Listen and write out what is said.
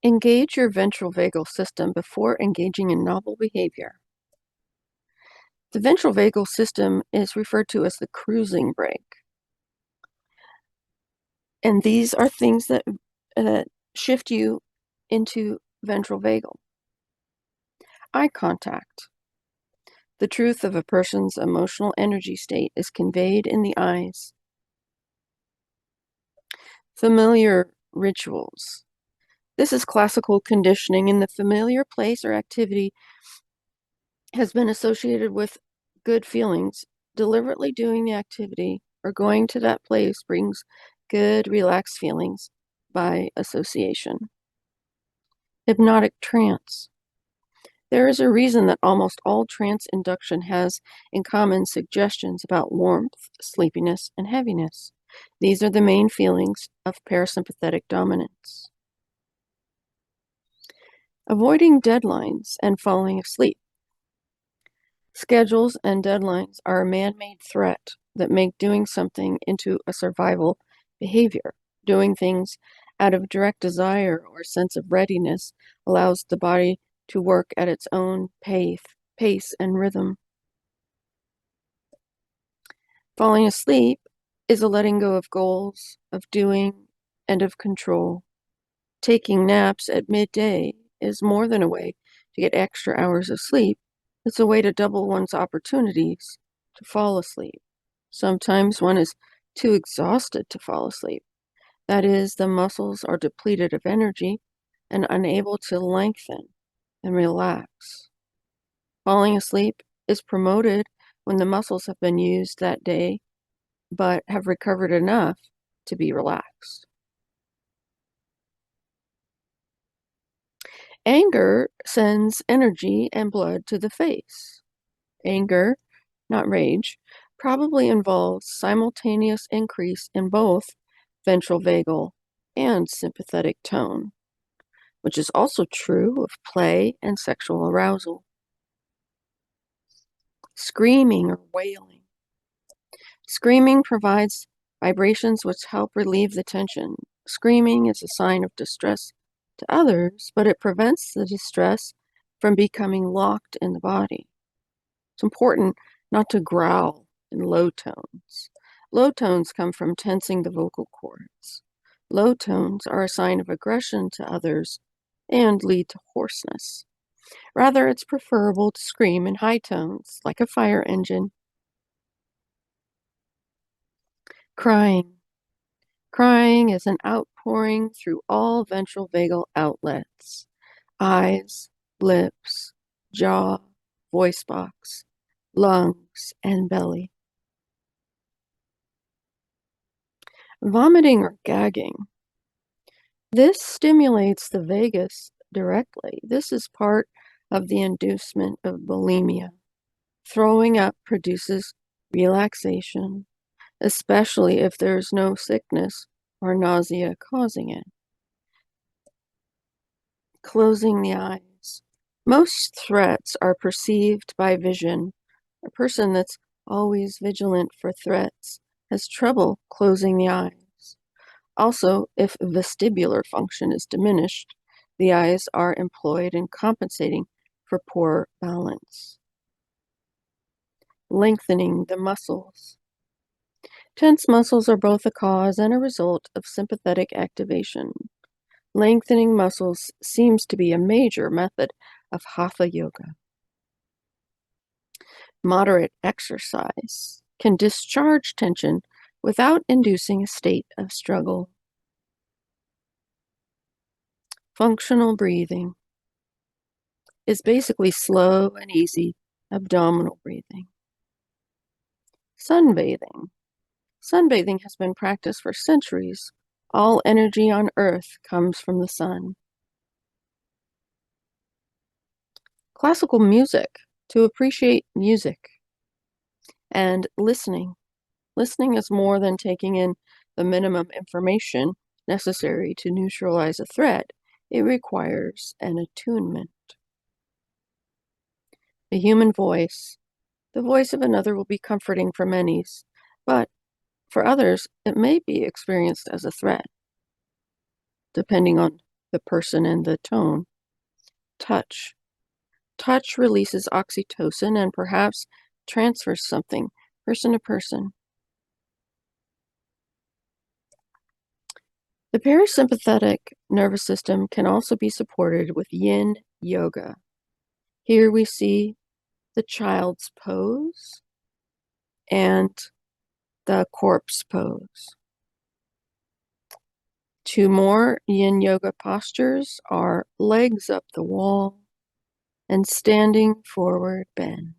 Engage your ventral vagal system before engaging in novel behavior. The ventral vagal system is referred to as the cruising brake. And these are things that shift you into ventral vagal. Eye contact. The truth of a person's emotional energy state is conveyed in the eyes. Familiar rituals. This is classical conditioning. In the familiar place or activity has been associated with good feelings. Deliberately doing the activity or going to that place brings good, relaxed feelings by association. Hypnotic trance. There is a reason that almost all trance induction has in common suggestions about warmth, sleepiness, and heaviness. These are the main feelings of parasympathetic dominance. Avoiding deadlines and falling asleep. Schedules and deadlines are a man-made threat that make doing something into a survival behavior. Doing things out of direct desire or sense of readiness allows the body to work at its own pace and rhythm. Falling asleep is a letting go of goals, of doing, and of control. Taking naps at midday is more than a way to get extra hours of sleep. It's a way to double one's opportunities to fall asleep. Sometimes one is too exhausted to fall asleep. That is, the muscles are depleted of energy and unable to lengthen and relax. Falling asleep is promoted when the muscles have been used that day but have recovered enough to be relaxed. Anger sends energy and blood to the face. Anger, not rage, probably involves simultaneous increase in both ventral vagal and sympathetic tone, which is also true of play and sexual arousal. Screaming or wailing. Screaming provides vibrations which help relieve the tension. Screaming is a sign of distress to others, but it prevents the distress from becoming locked in the body. It's important not to growl in low tones. Low tones come from tensing the vocal cords. Low tones are a sign of aggression to others and lead to hoarseness. Rather, it's preferable to scream in high tones, like a fire engine. Crying. Crying is an outpouring through all ventral vagal outlets: eyes, lips, jaw, voice box, lungs, and belly. Vomiting or gagging. This stimulates the vagus directly. This is part of the inducement of bulimia. Throwing up produces relaxation, especially if there's no sickness or nausea causing it. Closing the eyes. Most threats are perceived by vision. A person that's always vigilant for threats has trouble closing the eyes. Also, if vestibular function is diminished, the eyes are employed in compensating for poor balance. Lengthening the muscles. Tense muscles are both a cause and a result of sympathetic activation. Lengthening muscles seems to be a major method of hatha yoga. Moderate exercise can discharge tension without inducing a state of struggle. Functional breathing is basically slow and easy abdominal breathing. Sunbathing. Sunbathing has been practiced for centuries. All energy on earth comes from the sun. Classical music, to appreciate music. And listening. Listening is more than taking in the minimum information necessary to neutralize a threat. It requires an attunement. The human voice. The voice of another will be comforting for many, but for others, it may be experienced as a threat, depending on the person and the tone. Touch. Touch releases oxytocin and perhaps transfers something person to person. The parasympathetic nervous system can also be supported with yin yoga. Here we see the child's pose and the corpse pose. Two more yin yoga postures are legs up the wall and standing forward bend.